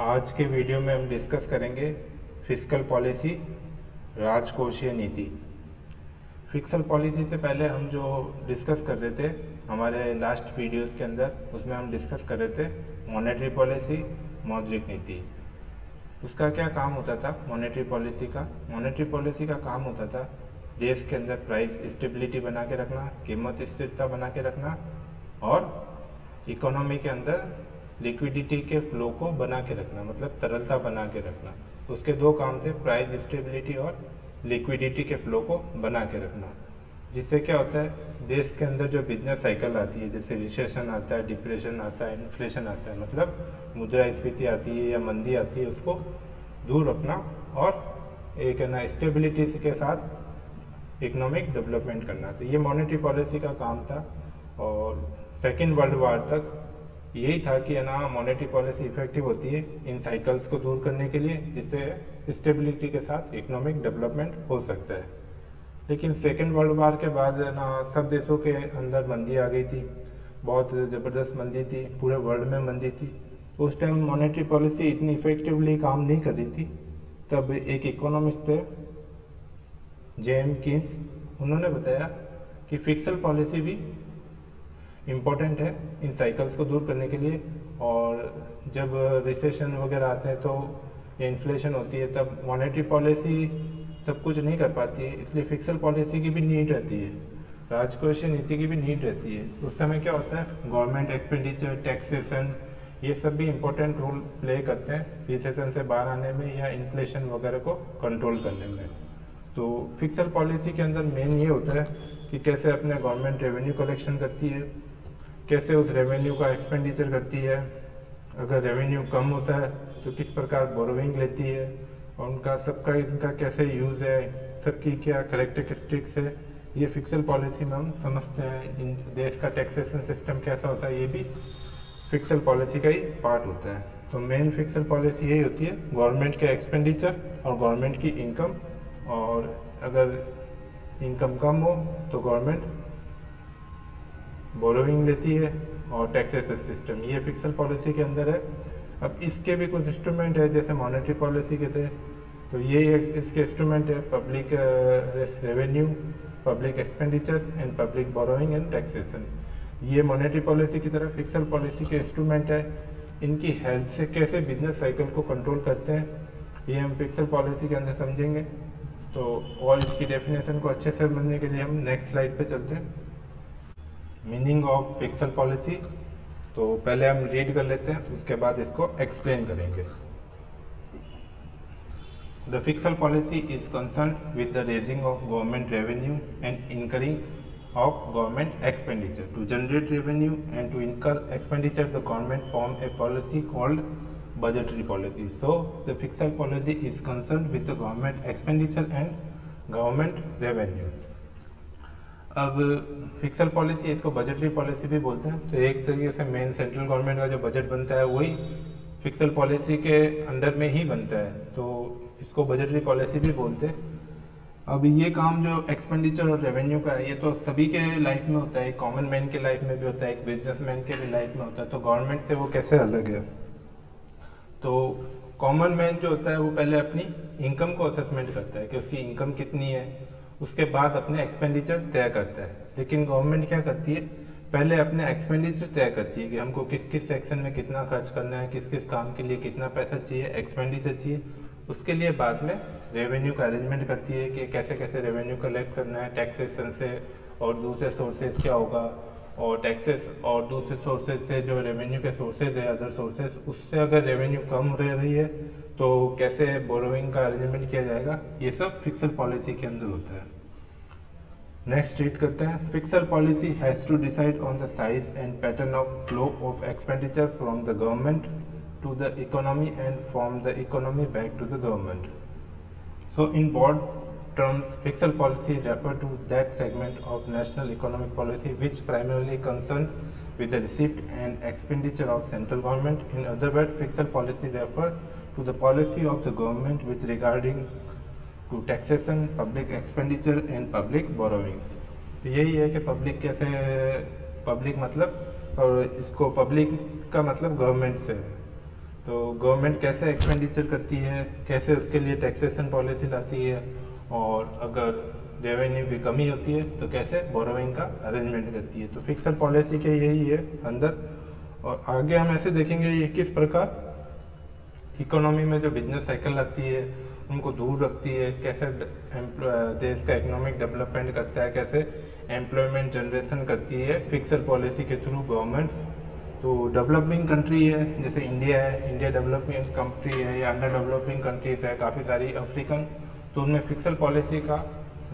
आज के वीडियो में हम डिस्कस करेंगे फिस्कल पॉलिसी, राजकोषीय नीति। फिस्कल पॉलिसी से पहले हम जो डिस्कस कर रहे थे हमारे लास्ट वीडियोस के अंदर, उसमें हम डिस्कस कर रहे थे मॉनेटरी पॉलिसी, मौद्रिक नीति। उसका क्या काम होता था मॉनेटरी पॉलिसी का काम होता था देश के अंदर प्राइस स्टेबिलिटी बना के रखना, कीमत स्थिरता बना के रखना और इकोनॉमी के अंदर लिक्विडिटी के फ्लो को बना के रखना, मतलब तरलता बना के रखना। उसके दो काम थे, प्राइस स्टेबिलिटी और लिक्विडिटी के फ्लो को बना के रखना। जिससे क्या होता है, देश के अंदर जो बिजनेस साइकिल आती है, जैसे रिसेशन आता है, डिप्रेशन आता है, इन्फ्लेशन आता है, मतलब मुद्रास्फीति आती है या मंदी आती है, उसको दूर रखना और एक है ना स्टेबिलिटी के साथ इकोनॉमिक डेवलपमेंट करना। तो ये मॉनेटरी पॉलिसी का काम था और सेकेंड वर्ल्ड वार तक यही था कि है ना मॉनेटरी पॉलिसी इफेक्टिव होती है इन साइकिल्स को दूर करने के लिए, जिससे स्टेबिलिटी के साथ इकोनॉमिक डेवलपमेंट हो सकता है। लेकिन सेकेंड वर्ल्ड वार के बाद है ना सब देशों के अंदर मंदी आ गई थी, बहुत ज़बरदस्त मंदी थी, पूरे वर्ल्ड में मंदी थी। उस टाइम मॉनेटरी पॉलिसी इतनी इफेक्टिवली काम नहीं कर रही थी। तब एक इकोनॉमिस्ट थे जेम्स कीन्स, उन्होंने बताया कि फिस्कल पॉलिसी भी इम्पोर्टेंट है इन साइकिल्स को दूर करने के लिए। और जब रिसेशन वगैरह आते हैं तो या इन्फ्लेशन होती है, तब मॉनेटरी पॉलिसी सब कुछ नहीं कर पाती है, इसलिए फिस्कल पॉलिसी की भी नीड रहती है, राजकोषीय नीति की भी नीड रहती है। उस समय क्या होता है, गवर्नमेंट एक्सपेंडिचर, टैक्सेशन, ये सब भी इम्पोर्टेंट रोल प्ले करते हैं रिसेशन से बाहर आने में या इन्फ्लेशन वगैरह को कंट्रोल करने में। तो फिस्कल पॉलिसी के अंदर मेन ये होता है कि कैसे अपने गवर्नमेंट रेवेन्यू कलेक्शन करती है, कैसे उस रेवेन्यू का एक्सपेंडिचर करती है, अगर रेवेन्यू कम होता है तो किस प्रकार बोरोइंग लेती है और उनका सबका इनका कैसे यूज़ है, सबकी क्या करेक्टरिस्टिक्स है, ये फिस्कल पॉलिसी में हम समझते हैं। इन देश का टैक्सेशन सिस्टम कैसा होता है, ये भी फिस्कल पॉलिसी का ही पार्ट होता है। तो मेन फिस्कल पॉलिसी यही होती है, गवर्नमेंट के एक्सपेंडिचर और गवर्नमेंट की इनकम, और अगर इनकम कम हो तो गवर्नमेंट बोरोइंग लेती है और टैक्सेशन सिस्टम, ये फिस्कल पॉलिसी के अंदर है। अब इसके भी कुछ इंस्ट्रूमेंट है जैसे मॉनेटरी पॉलिसी के थे, तो ये इसके इंस्ट्रूमेंट है public revenue, public expenditure and public borrowing and taxation. ये मॉनेटरी पॉलिसी की तरह फिस्कल पॉलिसी के इंस्ट्रूमेंट है। इनकी हेल्प से कैसे बिजनेस साइकिल को कंट्रोल करते हैं, ये हम फिस्कल पॉलिसी के अंदर समझेंगे। तो और इसकी डेफिनेशन को अच्छे से समझने के लिए हम नेक्स्ट स्लाइड पे चलते हैं। मीनिंग ऑफ फिस्कल पॉलिसी, तो पहले हम रीड कर लेते हैं, उसके बाद इसको एक्सप्लेन करेंगे। The fiscal policy is concerned with the raising of government revenue and incurring of government expenditure. To generate revenue and to incur expenditure the government form a policy called budgetary policy. So the fiscal policy is concerned with the government expenditure and government revenue. अब fiscal policy, इसको budgetary policy भी बोलते हैं। तो एक तरीके से main central government का जो बजट बनता है वही फिस्कल पॉलिसी के अंडर में ही बनता है, तो इसको बजटरी पॉलिसी भी बोलते हैं। अब ये काम जो एक्सपेंडिचर और रेवेन्यू का है, ये तो सभी के लाइफ में होता है, कॉमन मैन के लाइफ में भी होता है, एक बिजनेसमैन के भी लाइफ में होता है। तो गवर्नमेंट से वो कैसे अलग है, तो कॉमन मैन जो होता है वो पहले अपनी इनकम को असेसमेंट करता है कि उसकी इनकम कितनी है, उसके बाद अपने एक्सपेंडिचर तय करता है। लेकिन गवर्नमेंट क्या करती है, पहले अपने एक्सपेंडिचर तय करती है कि हमको किस किस सेक्शन में कितना खर्च करना है, किस किस काम के लिए कितना पैसा चाहिए, एक्सपेंडिचर चाहिए। उसके लिए बाद में रेवेन्यू का अरेंजमेंट करती है कि कैसे कैसे रेवेन्यू कलेक्ट करना है टैक्सेशन से, और दूसरे सोर्सेज क्या होगा, और टैक्सेस और दूसरे सोर्सेज से जो रेवेन्यू के सोर्सेज है, अदर सोर्सेज, उससे अगर रेवेन्यू कम रह रही है तो कैसे बोरोइंग का अरेंजमेंट किया जाएगा, ये सब फिस्कल पॉलिसी के अंदर होता है। नेक्स्ट रीड करते हैं। Fiscal policy has to decide on the size and pattern of flow of expenditure from the government to the economy and from the economy back to the government. So in broad terms, fiscal policy refer to that segment of national economic policy which primarily concerned with the receipt and expenditure of central government. In other words, fiscal policy refer to the policy of the government with regarding to taxation, public expenditure and public borrowings. यही है कि public कैसे, public मतलब, और इसको public का मतलब government से है, तो गवर्नमेंट कैसे एक्सपेंडिचर करती है, कैसे उसके लिए टैक्सेशन पॉलिसी लाती है, और अगर रेवेन्यू की कमी होती है तो कैसे बोरोइंग का अरेंजमेंट करती है। तो फिक्सल पॉलिसी के यही है अंदर। और आगे हम ऐसे देखेंगे ये किस प्रकार इकोनॉमी में जो बिजनेस साइकिल आती है उनको दूर रखती है, कैसे देश का इकोनॉमिक डेवलपमेंट करता है, कैसे एम्प्लॉयमेंट जनरेशन करती है फिक्सल पॉलिसी के थ्रू गवर्नमेंट्स। तो डेवलपिंग कंट्री है जैसे इंडिया है, इंडिया डेवलपिंग कंट्री है या अंडर डेवलपिंग कंट्रीज है काफ़ी सारी अफ्रीकन, तो उनमें फिक्सल पॉलिसी का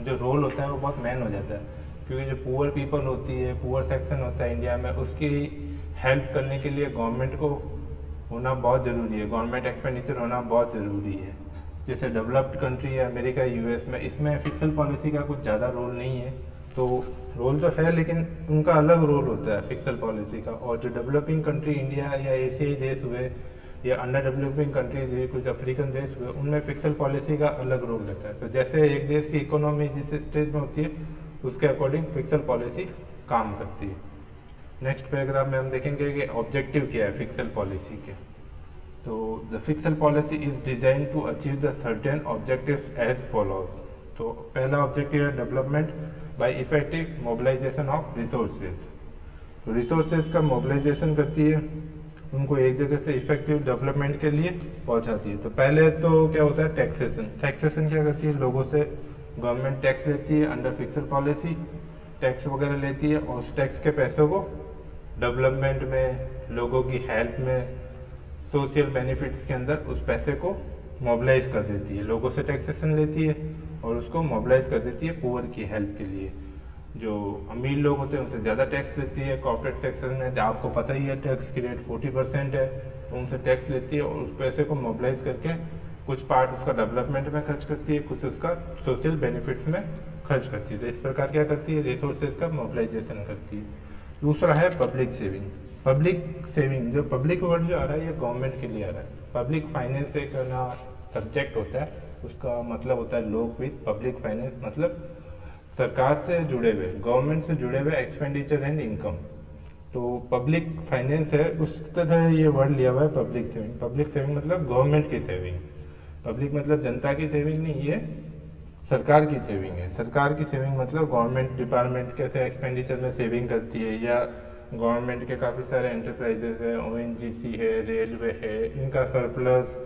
जो रोल होता है वो बहुत मेन हो जाता है, क्योंकि जो पुअर पीपल होती है, पुअर सेक्शन होता है इंडिया में, उसकी हेल्प करने के लिए गवर्नमेंट को होना बहुत ज़रूरी है, गवर्नमेंट एक्सपेंडिचर होना बहुत ज़रूरी है। जैसे डेवलप्ड कंट्री है अमेरिका, यूएस में, इसमें फिक्सल पॉलिसी का कुछ ज़्यादा रोल नहीं है। तो रोल तो है लेकिन उनका अलग रोल होता है फिक्सल पॉलिसी का। और जो डेवलपिंग कंट्री इंडिया या एशियाई देश हुए या अंडर डेवलपिंग कंट्रीज हुए, कुछ अफ्रीकन देश हुए, उनमें फिक्सल पॉलिसी का अलग रोल रहता है। तो जैसे एक देश की इकोनॉमी जिस स्टेज में होती है उसके अकॉर्डिंग फिक्सल पॉलिसी काम करती है। नेक्स्ट पैराग्राफ में हम देखेंगे कि ऑब्जेक्टिव क्या है फिक्सल पॉलिसी के। तो the fiscal policy is design to achieve the certain objectives as follows. तो पहला ऑब्जेक्टिव है development by effective mobilisation of resources. तो रिसोर्सेज का मोबिलाइजेशन करती है, उनको एक जगह से इफेक्टिव डेवलपमेंट के लिए पहुंचाती है। तो पहले तो क्या होता है टैक्सेशन। टैक्सेशन क्या करती है, लोगों से गवर्नमेंट टैक्स लेती है, अंडर फिक्सल पॉलिसी टैक्स वगैरह लेती है, और उस टैक्स के पैसों को डेवलपमेंट में, लोगों की हेल्प में, सोशल बेनिफिट्स के अंदर उस पैसे को मोबिलाइज कर देती है। लोगों से टैक्सेशन लेती है और उसको मोबिलाइज कर देती है पुअर की हेल्प के लिए। जो अमीर लोग होते हैं उनसे ज़्यादा टैक्स लेती है। कॉर्पोरेट सेक्टर में आपको पता ही है टैक्स की रेट 40% है, तो उनसे टैक्स लेती है और उस पैसे को मोबिलाइज करके कुछ पार्ट उसका डेवलपमेंट में खर्च करती है, कुछ उसका सोशल बेनिफिट्स में खर्च करती है। तो इस प्रकार क्या करती है, रिसोर्सेज का मोबिलाइजेशन करती है। दूसरा है पब्लिक सेविंग। पब्लिक सेविंग, जो पब्लिक वर्ड जो आ रहा है ये गवर्नमेंट के लिए आ रहा है। पब्लिक फाइनेंस एक ना सब्जेक्ट होता है, उसका मतलब होता है लोग विद पब्लिक फाइनेंस, मतलब सरकार से जुड़े हुए, गवर्नमेंट से जुड़े हुए एक्सपेंडिचर एंड इनकम। तो पब्लिक फाइनेंस है, उस तरह ये वर्ड लिया हुआ है पब्लिक सेविंग। पब्लिक सेविंग मतलब गवर्नमेंट की सेविंग। पब्लिक मतलब जनता की सेविंग नहीं, ये सरकार की सेविंग है। सरकार की सेविंग मतलब गवर्नमेंट डिपार्टमेंट कैसे एक्सपेंडिचर में सेविंग करती है, या गवर्नमेंट के काफ़ी सारे एंटरप्राइजेस है, ओएनजीसी है, रेलवे है, इनका सरप्लस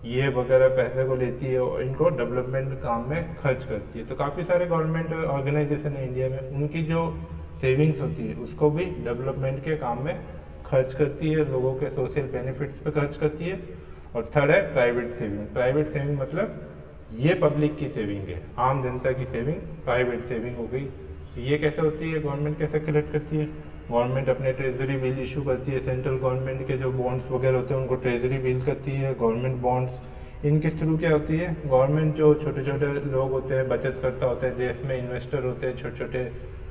ये वगैरह पैसे को लेती है और इनको डेवलपमेंट काम में खर्च करती है। तो काफ़ी सारे गवर्नमेंट ऑर्गेनाइजेशन है इंडिया में, उनकी जो सेविंग्स होती है उसको भी डेवलपमेंट के काम में खर्च करती है, लोगों के सोशल बेनिफिट्स पे खर्च करती है। और थर्ड है प्राइवेट सेविंग। प्राइवेट सेविंग मतलब ये पब्लिक की सेविंग है, आम जनता की सेविंग प्राइवेट सेविंग हो गई। ये कैसे होती है, गवर्नमेंट कैसे कलेक्ट करती है, गवर्नमेंट अपने ट्रेजरी बिल इशू करती है, सेंट्रल गवर्नमेंट के जो बॉन्ड्स वगैरह होते हैं उनको ट्रेजरी बिल करती है, गवर्नमेंट बॉन्ड्स। इनके थ्रू क्या होती है, गवर्नमेंट जो छोटे छोटे लोग होते हैं, बचत करता होते हैं, देश में इन्वेस्टर होते हैं छोटे छोटे,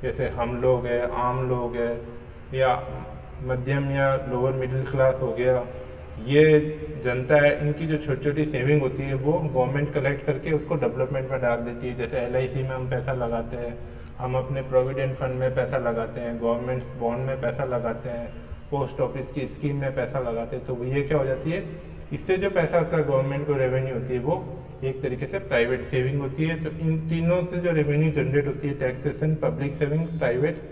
जैसे हम लोग हैं, आम लोग हैं, या मध्यम या लोअर मिडिल क्लास हो गया, ये जनता है, इनकी जो छोटी छोटी सेविंग होती है वो गवर्नमेंट कलेक्ट करके उसको डेवलपमेंट में डाल देती है। जैसे LIC में हम पैसा लगाते हैं, हम अपने प्रोविडेंट फंड में पैसा लगाते हैं, गवर्नमेंट बॉन्ड में पैसा लगाते हैं, पोस्ट ऑफिस की स्कीम में पैसा लगाते हैं। तो ये क्या हो जाती है, इससे जो पैसा आता है गवर्नमेंट को रेवेन्यू होती है वो एक तरीके से प्राइवेट सेविंग होती है। तो इन तीनों से जो रेवेन्यू जनरेट होती है, taxation, public saving, private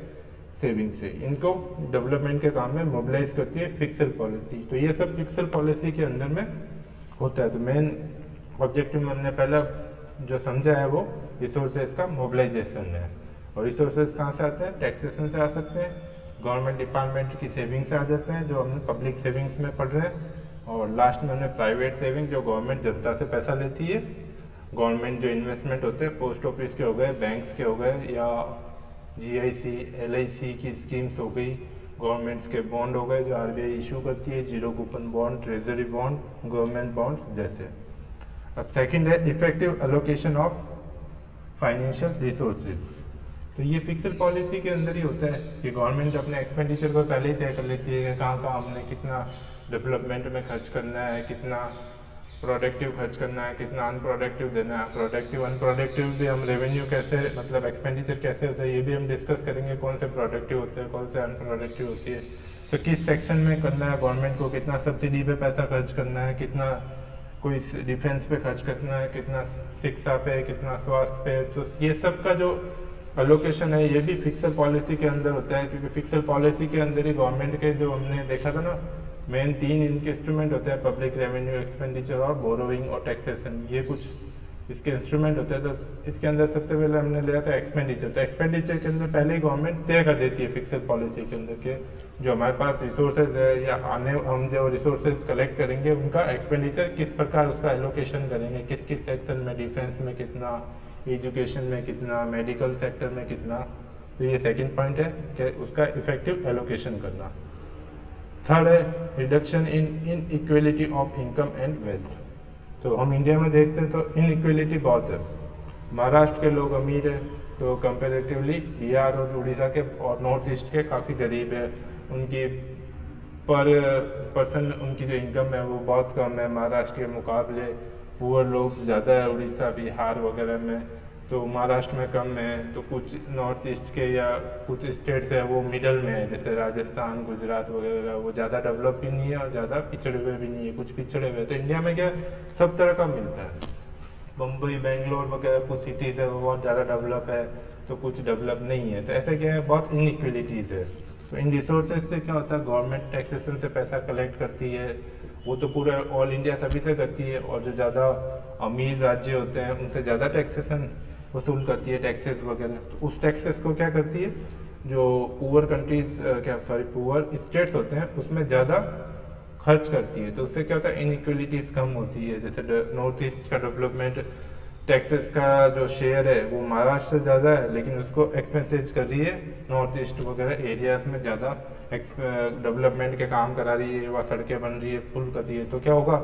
saving से, इनको डेवलपमेंट के काम में मोबिलाइज करती है फिक्सल पॉलिसी। तो ये सब फिक्सल पॉलिसी के अंडर में होता है। तो मेन ऑब्जेक्टिव हमने पहला जो समझा है वो रिसोर्सेज का मोबिलाइजेशन है। और रिसोर्सेज कहाँ से आते हैं, टैक्सेशन से आ सकते हैं, गवर्नमेंट डिपार्टमेंट की सेविंग से आ जाते हैं जो हमने पब्लिक सेविंग्स में पढ़ रहे हैं, और लास्ट में हमने प्राइवेट सेविंग जो गवर्नमेंट जनता से पैसा लेती है। गवर्नमेंट जो इन्वेस्टमेंट होते हैं, पोस्ट ऑफिस के हो गए, बैंक्स के हो गए, या GIC, LIC की स्कीम्स हो गई, गवर्नमेंट्स के बॉन्ड हो गए जो RBI इशू करती है, zero coupon bond, treasury bond, government bonds जैसे। अब सेकंड है effective allocation of financial resources. तो ये फिक्सल पॉलिसी के अंदर ही होता है कि गवर्नमेंट अपने एक्सपेंडिचर को पहले ही तय कर लेती है कि कहाँ कहाँ हमने कितना डेवलपमेंट में खर्च करना है, कितना प्रोडक्टिव खर्च करना है, कितना अनप्रोडक्टिव देना है। प्रोडक्टिव अनप्रोडक्टिव भी हम रेवेन्यू कैसे, मतलब एक्सपेंडिचर कैसे होता है ये भी हम डिस्कस करेंगे, कौन से प्रोडक्टिव होते हैं, कौन से अनप्रोडक्टिव होती है। तो किस सेक्शन में करना है गवर्नमेंट को, कितना सब्सिडी पे पैसा खर्च करना है, कितना कोई डिफेंस पे खर्च करना है, कितना शिक्षा पे, कितना स्वास्थ्य पे। तो ये सब का जो अलोकेशन है ये भी फिक्सल पॉलिसी के अंदर होता है, क्योंकि फिक्सल पॉलिसी के अंदर ही गवर्नमेंट के जो हमने देखा था ना मेन 3 इनके इंस्ट्रूमेंट होते हैं, पब्लिक रेवेन्यू, एक्सपेंडिचर और बोरोइंग और टैक्सेशन, ये कुछ इसके इंस्ट्रूमेंट होते हैं। तो इसके अंदर सबसे पहले हमने लिया था एक्सपेंडिचर। तो एक्सपेंडिचर के अंदर पहले ही गवर्नमेंट तय कर देती है फिक्सल पॉलिसी के अंदर के जो हमारे पास रिसोर्सेज है या हम जो रिसोर्सेज कलेक्ट करेंगे उनका एक्सपेंडिचर किस प्रकार उसका एलोकेशन करेंगे, किस किस सेक्शन में, डिफेंस में कितना, एजुकेशन में कितना, मेडिकल सेक्टर में कितना। तो ये सेकंड पॉइंट है कि उसका इफेक्टिव एलोकेशन करना। थर्ड है reduction in inequality of income and wealth. तो हम इंडिया में देखते हैं तो इनइक्वालिटी बहुत है। महाराष्ट्र के लोग अमीर है तो कंपेरेटिवली बिहार और उड़ीसा के और नॉर्थ ईस्ट के काफ़ी गरीब है, उनकी पर पर्सन उनकी जो इनकम है वो बहुत कम है महाराष्ट्र के मुकाबले। पुअर लोग ज़्यादा है उड़ीसा, बिहार वगैरह में, तो महाराष्ट्र में कम है। तो कुछ नॉर्थ ईस्ट के या कुछ स्टेट्स है वो मिडल में है, जैसे राजस्थान, गुजरात वगैरह, वो ज़्यादा डेवलप भी नहीं है और ज़्यादा पिछड़े हुए भी नहीं है, कुछ पिछड़े हुए। तो इंडिया में क्या सब तरह का मिलता है। मुंबई, बेंगलोर वगैरह कुछ सिटीज़ है वो बहुत ज़्यादा डेवलप है, तो कुछ डेवलप नहीं है। तो ऐसे क्या है, बहुत इनइक्वलिटीज़ है। तो इन रिसोर्सेज से क्या होता है, गवर्नमेंट टैक्सेशन से पैसा कलेक्ट करती है, वो तो पूरा ऑल इंडिया सभी से करती है, और जो ज़्यादा अमीर राज्य होते हैं उनसे ज़्यादा टैक्सेशन वसूल करती है, टैक्सेस वगैरह। तो उस टैक्सेस को क्या करती है, जो पुअर कंट्रीज पुअर स्टेट्स होते हैं उसमें ज़्यादा खर्च करती है। तो उससे क्या होता है, इनइक्वलिटीज़ कम होती है। जैसे नॉर्थ ईस्ट का डेवलपमेंट टैक्सेस का जो शेयर है वो महाराष्ट्र से ज़्यादा है, लेकिन उसको एक्सपेंसेज कर रही है नॉर्थ ईस्ट वगैरह एरियाज में ज़्यादा डेवलपमेंट के काम करा रही है, वहाँ सड़कें बन रही है, पुल कर रही है। तो क्या होगा,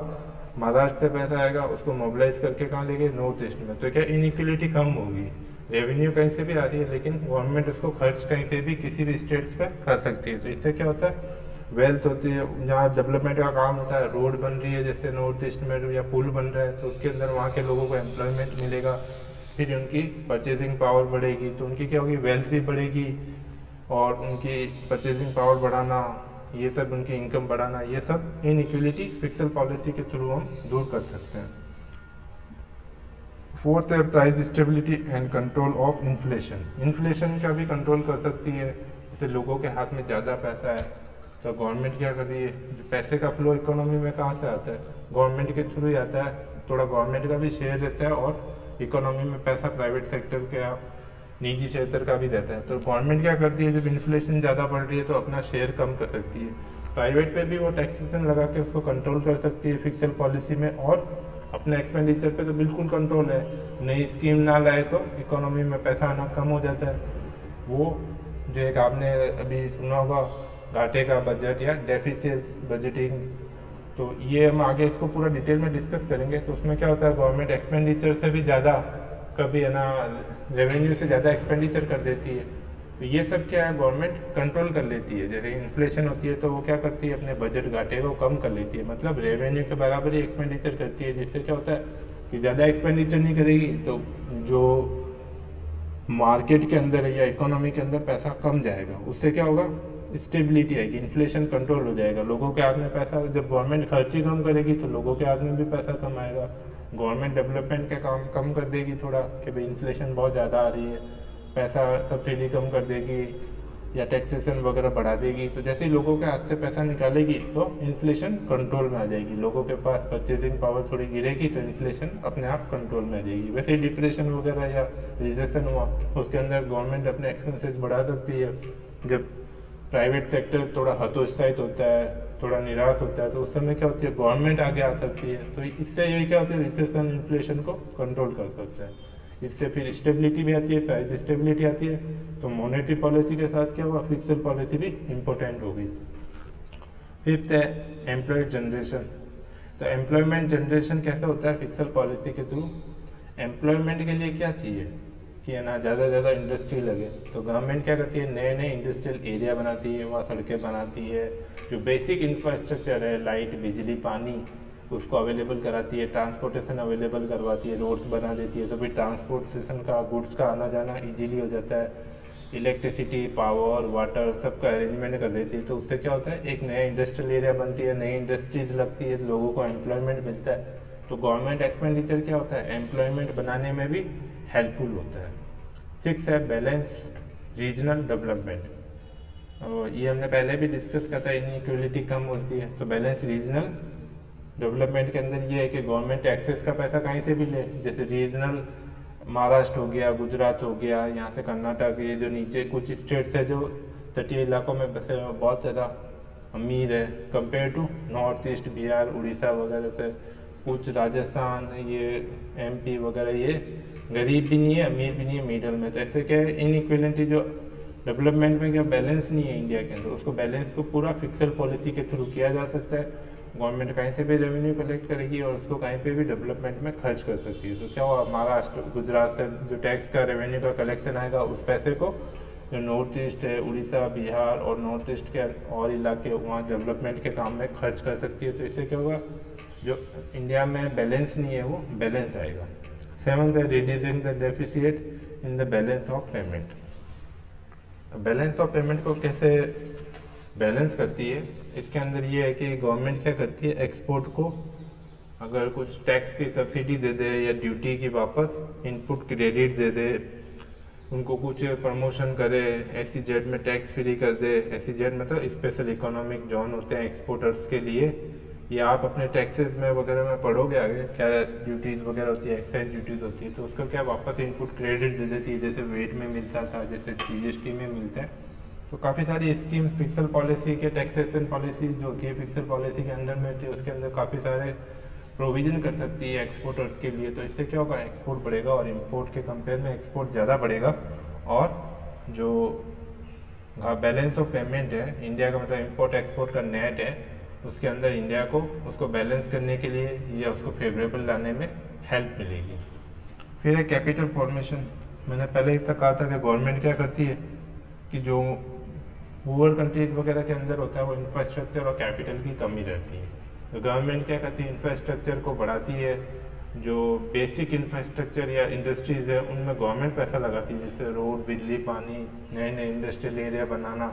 महाराष्ट्र से पैसा आएगा उसको मोबिलाइज करके कहाँ लेंगे, नॉर्थ ईस्ट में। तो क्या इनइक्वलिटी कम होगी, रेवेन्यू कहीं से भी आ रही है लेकिन गवर्नमेंट उसको खर्च कहीं पे भी किसी भी स्टेट्स पे कर सकती है। तो इससे क्या होता है, वेल्थ होती है, जहाँ डेवलपमेंट का काम होता है, रोड बन रही है जैसे नॉर्थ ईस्ट में या पुल बन रहा है, तो उसके अंदर वहाँ के लोगों को एम्प्लॉयमेंट मिलेगा, फिर उनकी परचेजिंग पावर बढ़ेगी, तो उनकी क्या होगी, वेल्थ भी बढ़ेगी, और उनकी परचेजिंग पावर बढ़ाना, ये सब उनकी इनकम बढ़ाना, ये सब इनइक्वलिटी फिक्सल पॉलिसी के थ्रू हम दूर कर सकते हैं। फोर्थ है price stability and control of inflation. Inflation का भी कंट्रोल कर सकती है, जैसे लोगों के हाथ में ज़्यादा पैसा है तो गवर्नमेंट क्या कर रही है, पैसे का फ्लो इकोनॉमी में कहाँ से आता है, गवर्नमेंट के थ्रू ही आता है। थोड़ा गवर्नमेंट का भी शेयर रहता है और इकोनॉमी में पैसा प्राइवेट सेक्टर का, निजी क्षेत्र का भी रहता है। तो गवर्नमेंट क्या करती है, जब इन्फ्लेशन ज़्यादा बढ़ रही है तो अपना शेयर कम कर सकती है, प्राइवेट पे भी वो टैक्सेशन लगा के उसको कंट्रोल कर सकती है फिक्सल पॉलिसी में, और अपने एक्सपेंडिचर पे तो बिल्कुल कंट्रोल है। नई स्कीम ना लाए तो इकोनॉमी में पैसा आना कम हो जाता है। वो जो एक आपने अभी सुना होगा घाटे का बजट या डेफिसिट बजटिंग, तो ये हम आगे इसको पूरा डिटेल में डिस्कस करेंगे। तो उसमें क्या होता है, गवर्नमेंट एक्सपेंडिचर से भी ज़्यादा, कभी है ना रेवेन्यू से ज़्यादा एक्सपेंडिचर कर देती है। तो ये सब क्या है, गवर्नमेंट कंट्रोल कर लेती है। जैसे इन्फ्लेशन होती है तो वो क्या करती है, अपने बजट घाटे को कम कर लेती है, मतलब रेवेन्यू के बराबर ही एक्सपेंडिचर करती है, जिससे क्या होता है कि ज़्यादा एक्सपेंडिचर नहीं करेगी तो जो मार्केट के अंदर है या इकोनॉमी के अंदर पैसा कम जाएगा, उससे क्या होगा, स्टेबिलिटी आएगी, इन्फ्लेशन कंट्रोल हो जाएगा। लोगों के हाथ में पैसा, जब गवर्नमेंट खर्च ही कम करेगी तो लोगों के हाथ में भी पैसा कम आएगा। गवर्नमेंट डेवलपमेंट का काम कम कर देगी थोड़ा, कि भाई इन्फ्लेशन बहुत ज़्यादा आ रही है, पैसा सब्सिडी कम कर देगी या टैक्सेशन वगैरह बढ़ा देगी। तो जैसे ही लोगों के हाथ से पैसा निकालेगी तो इन्फ्लेशन कंट्रोल में आ जाएगी, लोगों के पास परचेजिंग पावर थोड़ी गिरेगी तो इन्फ्लेशन अपने आप कंट्रोल में आ जाएगी। वैसे ही डिप्रेशन वगैरह या रिसेशन हुआ उसके अंदर गवर्नमेंट अपने एक्सपेंसेस बढ़ा सकती है। जब प्राइवेट सेक्टर थोड़ा हतोत्साहित होता है, थोड़ा निराश होता है, तो उस समय क्या होती है, गवर्नमेंट आगे आ सकती है। तो इससे यही क्या होती है, रिसेशन इन्फ्लेशन को कंट्रोल कर सकते हैं। इससे फिर स्टेबिलिटी भी आती है, प्राइस स्टेबिलिटी आती है। तो मॉनेटरी पॉलिसी के साथ क्या हुआ, फिक्सल पॉलिसी भी इम्पोर्टेंट हो गई। फिफ्थ है एम्प्लॉयड जनरेशन। तो एम्प्लॉयमेंट जनरेशन कैसा होता है फिक्सल पॉलिसी के थ्रू, एम्प्लॉयमेंट के लिए क्या चाहिए कि है ना ज़्यादा से ज़्यादा इंडस्ट्री लगे। तो गवर्नमेंट क्या करती है, नए नए इंडस्ट्रियल एरिया बनाती है, वहाँ सड़कें बनाती है, जो बेसिक इंफ्रास्ट्रक्चर है, लाइट, बिजली, पानी, उसको अवेलेबल कराती है, ट्रांसपोर्टेशन अवेलेबल करवाती है, रोड्स बना देती है, तो फिर ट्रांसपोर्टेशन का, गुड्स का आना जाना इजीली हो जाता है। इलेक्ट्रिसिटी, पावर, वाटर सबका अरेंजमेंट कर देती है। तो उससे क्या होता है, एक नया इंडस्ट्रियल एरिया बनती है, नई इंडस्ट्रीज लगती है, लोगों को एम्प्लॉयमेंट मिलता है। तो गवर्नमेंट एक्सपेंडिचर क्या होता है, एम्प्लॉयमेंट बनाने में भी हेल्पफुल होता है। 6 है बैलेंस रीजनल डेवलपमेंट। और ये हमने पहले भी डिस्कस किया था, इनइक्वलिटी कम होती है। तो बैलेंस रीजनल डेवलपमेंट के अंदर ये है कि गवर्नमेंट टैक्सेस का पैसा कहीं से भी ले, जैसे रीजनल महाराष्ट्र हो गया, गुजरात हो गया, यहाँ से कर्नाटक, ये जो नीचे कुछ स्टेट्स है जो तटीय इलाकों में बसे हुए बहुत ज़्यादा अमीर है compare to North East, Bihar, Orissa वगैरह से। कुछ राजस्थान, ये एमपी वगैरह, ये गरीब भी नहीं है, अमीर भी नहीं है, मिडल में। तो ऐसे क्या है, इनइक्वलिटी जो डेवलपमेंट में क्या बैलेंस नहीं है इंडिया के अंदर, उसको बैलेंस को पूरा फिक्सल पॉलिसी के थ्रू किया जा सकता है। गवर्नमेंट कहीं से भी रेवेन्यू कलेक्ट करेगी और उसको कहीं पे भी डेवलपमेंट में खर्च कर सकती है। तो क्या हुआ, महाराष्ट्र, गुजरात से जो टैक्स का रेवेन्यू का कलेक्शन आएगा, उस पैसे को जो नॉर्थ ईस्ट है, उड़ीसा, बिहार और नॉर्थ ईस्ट के और इलाके, वहाँ डेवलपमेंट के काम में खर्च कर सकती है। तो इससे क्या होगा, जो इंडिया में बैलेंस नहीं है वो बैलेंस आएगा। 7 है reducing the deficit in the balance of payment. Balance of payment को कैसे बैलेंस करती है, इसके अंदर ये है कि गवर्नमेंट क्या करती है, एक्सपोर्ट को अगर कुछ टैक्स की सब्सिडी दे दे या ड्यूटी की वापस इनपुट क्रेडिट दे दे, उनको कुछ प्रमोशन करे, SEZ में टैक्स फ्री कर दे। SEZ मतलब स्पेशल इकोनॉमिक जोन होते हैं एक्सपोर्टर्स के लिए। या आप अपने टैक्सेस में वगैरह में पढ़ोगे आगे, क्या ड्यूटीज़ वगैरह होती है, एक्साइज ड्यूटीज़ होती है, तो उसको क्या वापस इनपुट क्रेडिट दे देती है, जैसे वेट में मिलता था, जैसे GST में मिलता है। तो काफ़ी सारी स्कीम फिक्सल पॉलिसी के, टैक्सेशन पॉलिसी जो होती है फिक्सल पॉलिसी के अंडर में होती है, उसके अंदर काफ़ी सारे प्रोविजन कर सकती है एक्सपोर्टर्स के लिए। तो इससे क्या होगा, एक्सपोर्ट बढ़ेगा और इंपोर्ट के कंपेयर में एक्सपोर्ट ज़्यादा बढ़ेगा। और जो बैलेंस ऑफ पेमेंट है इंडिया का, मतलब इंपोर्ट एक्सपोर्ट का नेट है, उसके अंदर इंडिया को उसको बैलेंस करने के लिए या उसको फेवरेबल लाने में हेल्प मिलेगी। फिर है कैपिटल फॉर्मेशन। मैंने पहले ही तक कहा था कि गवर्नमेंट क्या करती है कि जो पुअर कंट्रीज वगैरह के अंदर होता है वो इंफ्रास्ट्रक्चर और कैपिटल की कमी रहती है। तो गवर्नमेंट क्या करती है, इंफ्रास्ट्रक्चर को बढ़ाती है। जो बेसिक इंफ्रास्ट्रक्चर या इंडस्ट्रीज़ है उनमें गवर्नमेंट पैसा लगाती है, जैसे रोड, बिजली, पानी, नए नए इंडस्ट्रियल एरिया बनाना।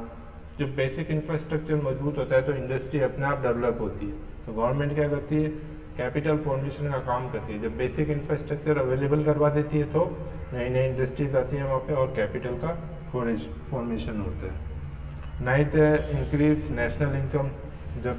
जब बेसिक इंफ्रास्ट्रक्चर मजबूत होता है तो इंडस्ट्री अपने आप डेवलप होती है। तो गवर्नमेंट क्या करती है, कैपिटल फॉर्मेशन का काम करती है। जब बेसिक इंफ्रास्ट्रक्चर अवेलेबल करवा देती है तो नई नई इंडस्ट्रीज आती हैं वहाँ पे और कैपिटल का फॉर्मेशन होता है। 9th है इंक्रीज नेशनल इनकम। जब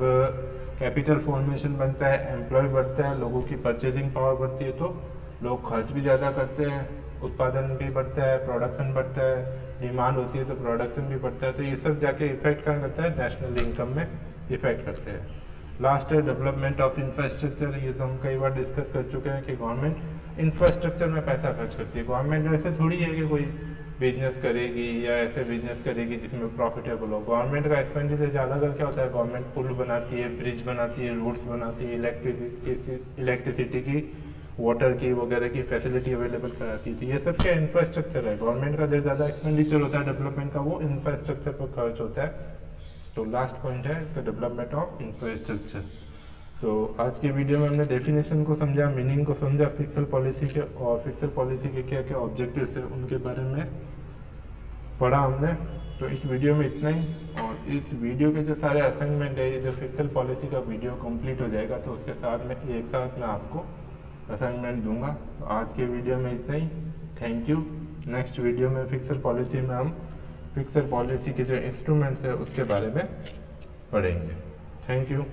कैपिटल फॉर्मेशन बनता है, एम्प्लॉय बढ़ता है, लोगों की परचेजिंग पावर बढ़ती है, तो लोग खर्च भी ज़्यादा करते हैं, उत्पादन भी बढ़ता है, प्रोडक्शन बढ़ता है, डिमांड होती है तो प्रोडक्शन भी बढ़ता है। तो ये सब जाके इफेक्ट कहाँ करता है, नेशनल इनकम में इफेक्ट करते हैं। लास्ट है डेवलपमेंट ऑफ इंफ्रास्ट्रक्चर। ये तो हम कई बार डिस्कस कर चुके हैं कि गवर्नमेंट इंफ्रास्ट्रक्चर में पैसा खर्च करती है। गवर्नमेंट ऐसे थोड़ी है कि कोई बिजनेस करेगी या ऐसे बिजनेस करेगी जिसमें प्रॉफिटेबल हो। गवर्नमेंट का एक्सपेंडिचर ज़्यादा कर क्या होता है, गवर्नमेंट पुल बनाती है, ब्रिज बनाती है, रोड्स बनाती है, इलेक्ट्रिसिटी की, वाटर की वगैरह की फैसिलिटी अवेलेबल कराती है। तो ये सब क्या इंफ्रास्ट्रक्चर है। गवर्नमेंट का जो ज़्यादा एक्सपेंडिचर होता है डेवलपमेंट का वो इंफ्रास्ट्रक्चर पर खर्च होता है। तो लास्ट पॉइंट है द डेवलपमेंट ऑफ इंफ्रास्ट्रक्चर। तो आज के वीडियो में हमने डेफिनेशन को समझा, मीनिंग को समझा फिक्सल पॉलिसी के, और फिक्सल पॉलिसी के क्या क्या ऑब्जेक्टिव्स है उनके बारे में पढ़ा हमने। तो इस वीडियो में इतना ही, और इस वीडियो के जो सारे असाइनमेंट है, ये जो फिक्सल पॉलिसी का वीडियो कंप्लीट हो जाएगा तो उसके साथ में एक साथ मैं आपको असाइनमेंट दूंगा। तो आज के वीडियो में इतना ही, थैंक यू। नेक्स्ट वीडियो में फिक्सल पॉलिसी में हम फिक्सल पॉलिसी के जो इंस्ट्रूमेंट्स है उसके बारे में पढ़ेंगे। Thank you.